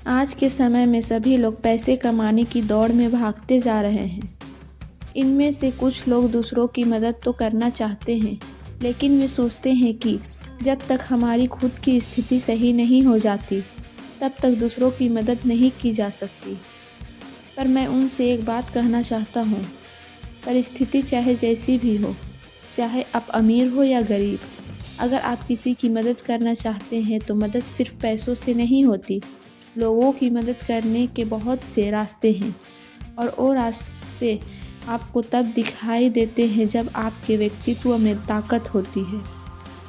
आज के समय में सभी लोग पैसे कमाने की दौड़ में भागते जा रहे हैं। इनमें से कुछ लोग दूसरों की मदद तो करना चाहते हैं, लेकिन वे सोचते हैं कि जब तक हमारी खुद की स्थिति सही नहीं हो जाती, तब तक दूसरों की मदद नहीं की जा सकती। पर मैं उनसे एक बात कहना चाहता हूँ, परिस्थिति चाहे जैसी भी हो, चाहे आप अमीर हो या गरीब, अगर आप किसी की मदद करना चाहते हैं तो मदद सिर्फ पैसों से नहीं होती। लोगों की मदद करने के बहुत से रास्ते हैं, और वो रास्ते आपको तब दिखाई देते हैं जब आपके व्यक्तित्व में ताकत होती है।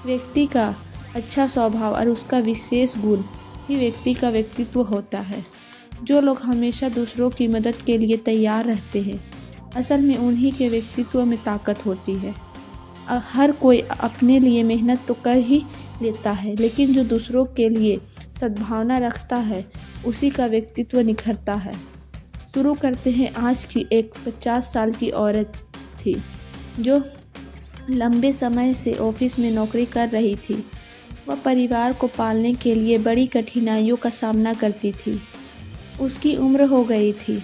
व्यक्ति का अच्छा स्वभाव और उसका विशेष गुण ही व्यक्ति का व्यक्तित्व होता है। जो लोग हमेशा दूसरों की मदद के लिए तैयार रहते हैं, असल में उन्हीं के व्यक्तित्व में ताकत होती है। हर कोई अपने लिए मेहनत तो कर ही लेता है, लेकिन जो दूसरों के लिए सद्भावना रखता है, उसी का व्यक्तित्व निखरता है। शुरू करते हैं। आज की एक 50 साल की औरत थी जो लंबे समय से ऑफिस में नौकरी कर रही थी। वह परिवार को पालने के लिए बड़ी कठिनाइयों का सामना करती थी। उसकी उम्र हो गई थी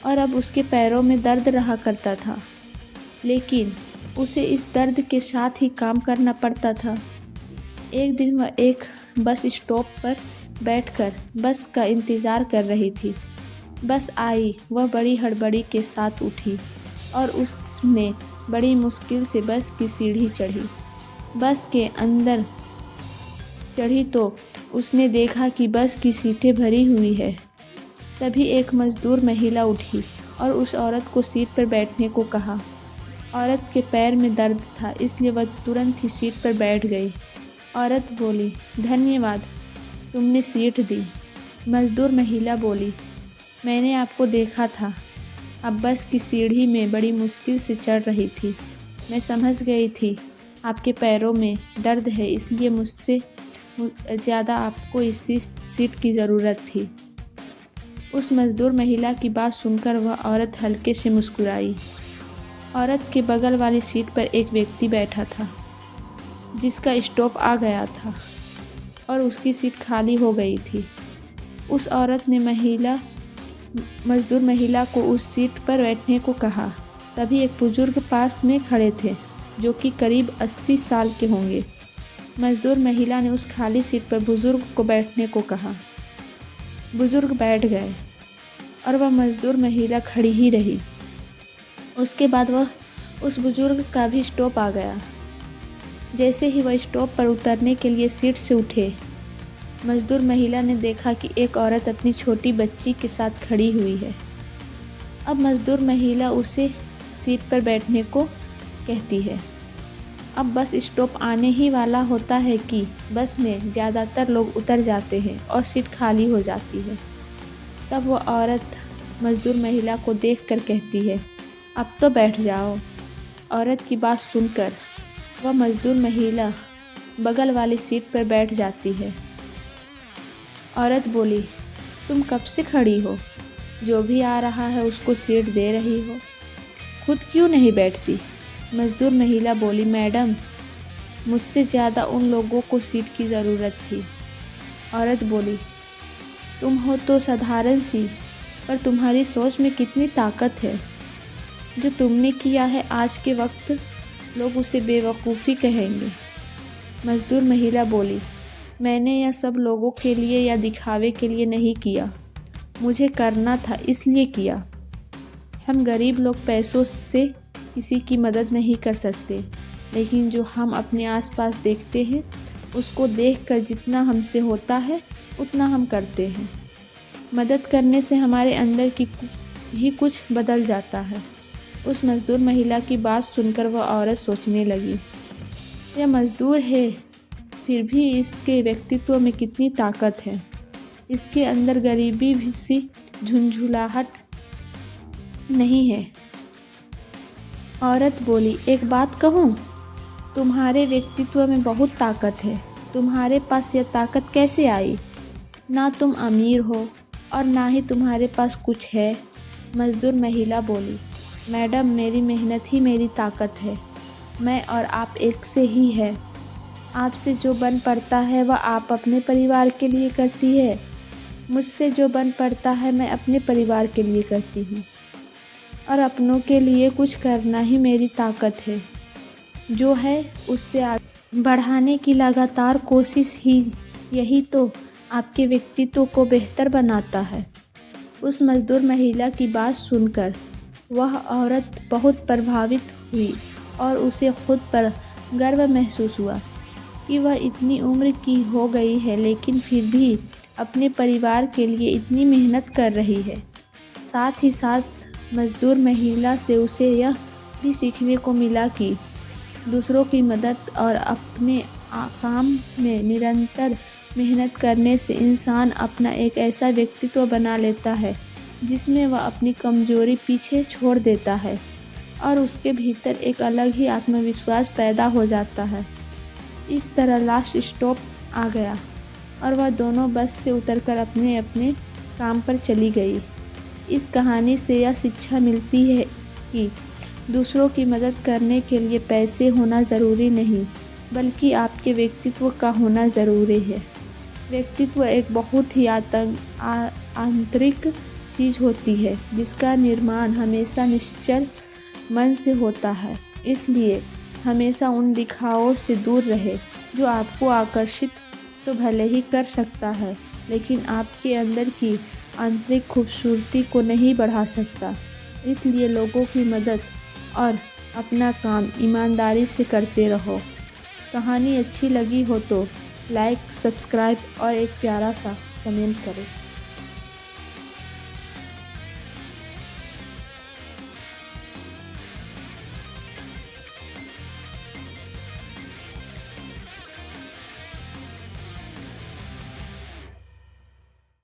और अब उसके पैरों में दर्द रहा करता था, लेकिन उसे इस दर्द के साथ ही काम करना पड़ता था। एक दिन वह एक बस स्टॉप पर बैठकर बस का इंतज़ार कर रही थी। बस आई, वह बड़ी हड़बड़ी के साथ उठी और उसने बड़ी मुश्किल से बस की सीढ़ी चढ़ी। बस के अंदर चढ़ी तो उसने देखा कि बस की सीटें भरी हुई है। तभी एक मज़दूर महिला उठी और उस औरत को सीट पर बैठने को कहा। औरत के पैर में दर्द था, इसलिए वह तुरंत ही सीट पर बैठ गई। औरत बोली, धन्यवाद, तुमने सीट दी। मज़दूर महिला बोली, मैंने आपको देखा था, अब बस की सीढ़ी में बड़ी मुश्किल से चढ़ रही थी। मैं समझ गई थी आपके पैरों में दर्द है, इसलिए मुझसे ज़्यादा आपको इस सीट की ज़रूरत थी। उस मज़दूर महिला की बात सुनकर वह औरत हल्के से मुस्कुराई। औरत के बगल वाली सीट पर एक व्यक्ति बैठा था जिसका स्टॉप आ गया था और उसकी सीट खाली हो गई थी। उस औरत ने मज़दूर महिला को उस सीट पर बैठने को कहा। तभी एक बुजुर्ग पास में खड़े थे जो कि करीब 80 साल के होंगे। मज़दूर महिला ने उस खाली सीट पर बुजुर्ग को बैठने को कहा। बुजुर्ग बैठ गए और वह मज़दूर महिला खड़ी ही रही। उसके बाद वह उस बुजुर्ग का भी स्टॉप आ गया। जैसे ही वह स्टॉप पर उतरने के लिए सीट से उठे, मज़दूर महिला ने देखा कि एक औरत अपनी छोटी बच्ची के साथ खड़ी हुई है। अब मज़दूर महिला उसे सीट पर बैठने को कहती है। अब बस स्टॉप आने ही वाला होता है कि बस में ज़्यादातर लोग उतर जाते हैं और सीट खाली हो जाती है। तब वह औरत मज़दूर महिला को देखकर कहती है, अब तो बैठ जाओ। औरत की बात सुनकर वह मज़दूर महिला बगल वाली सीट पर बैठ जाती है। औरत बोली, तुम कब से खड़ी हो? जो भी आ रहा है उसको सीट दे रही हो, खुद क्यों नहीं बैठती? मज़दूर महिला बोली, मैडम, मुझसे ज़्यादा उन लोगों को सीट की ज़रूरत थी। औरत बोली, तुम हो तो साधारण सी, पर तुम्हारी सोच में कितनी ताकत है। जो तुमने किया है आज के वक्त लोग उसे बेवकूफ़ी कहेंगे। मज़दूर महिला बोली, मैंने यह सब लोगों के लिए या दिखावे के लिए नहीं किया, मुझे करना था इसलिए किया। हम गरीब लोग पैसों से किसी की मदद नहीं कर सकते, लेकिन जो हम अपने आसपास देखते हैं उसको देखकर जितना हमसे होता है उतना हम करते हैं। मदद करने से हमारे अंदर की ही कुछ बदल जाता है। उस मज़दूर महिला की बात सुनकर वह औरत सोचने लगी, यह मज़दूर है, फिर भी इसके व्यक्तित्व में कितनी ताकत है। इसके अंदर गरीबी भी सी झुंझुलाहट नहीं है। औरत बोली, एक बात कहूँ, तुम्हारे व्यक्तित्व में बहुत ताकत है। तुम्हारे पास यह ताकत कैसे आई? ना तुम अमीर हो और ना ही तुम्हारे पास कुछ है। मज़दूर महिला बोली, मैडम, मेरी मेहनत ही मेरी ताकत है। मैं और आप एक से ही है। आपसे जो बन पड़ता है वह आप अपने परिवार के लिए करती है, मुझसे जो बन पड़ता है मैं अपने परिवार के लिए करती हूँ और अपनों के लिए कुछ करना ही मेरी ताकत है। जो है उससे आगे बढ़ाने की लगातार कोशिश ही यही तो आपके व्यक्तित्व को बेहतर बनाता है। उस मज़दूर महिला की बात सुनकर वह औरत बहुत प्रभावित हुई और उसे खुद पर गर्व महसूस हुआ कि वह इतनी उम्र की हो गई है लेकिन फिर भी अपने परिवार के लिए इतनी मेहनत कर रही है। साथ ही साथ मज़दूर महिला से उसे यह भी सीखने को मिला कि दूसरों की मदद और अपने काम में निरंतर मेहनत करने से इंसान अपना एक ऐसा व्यक्तित्व बना लेता है जिसमें वह अपनी कमजोरी पीछे छोड़ देता है और उसके भीतर एक अलग ही आत्मविश्वास पैदा हो जाता है। इस तरह लास्ट स्टॉप आ गया और वह दोनों बस से उतरकर अपने अपने काम पर चली गई। इस कहानी से यह शिक्षा मिलती है कि दूसरों की मदद करने के लिए पैसे होना ज़रूरी नहीं, बल्कि आपके व्यक्तित्व का होना ज़रूरी है। व्यक्तित्व एक बहुत ही आंतरिक चीज़ होती है जिसका निर्माण हमेशा निश्चल मन से होता है। इसलिए हमेशा उन दिखावों से दूर रहे जो आपको आकर्षित तो भले ही कर सकता है लेकिन आपके अंदर की आंतरिक खूबसूरती को नहीं बढ़ा सकता। इसलिए लोगों की मदद और अपना काम ईमानदारी से करते रहो। कहानी अच्छी लगी हो तो लाइक, सब्सक्राइब और एक प्यारा सा कमेंट करें।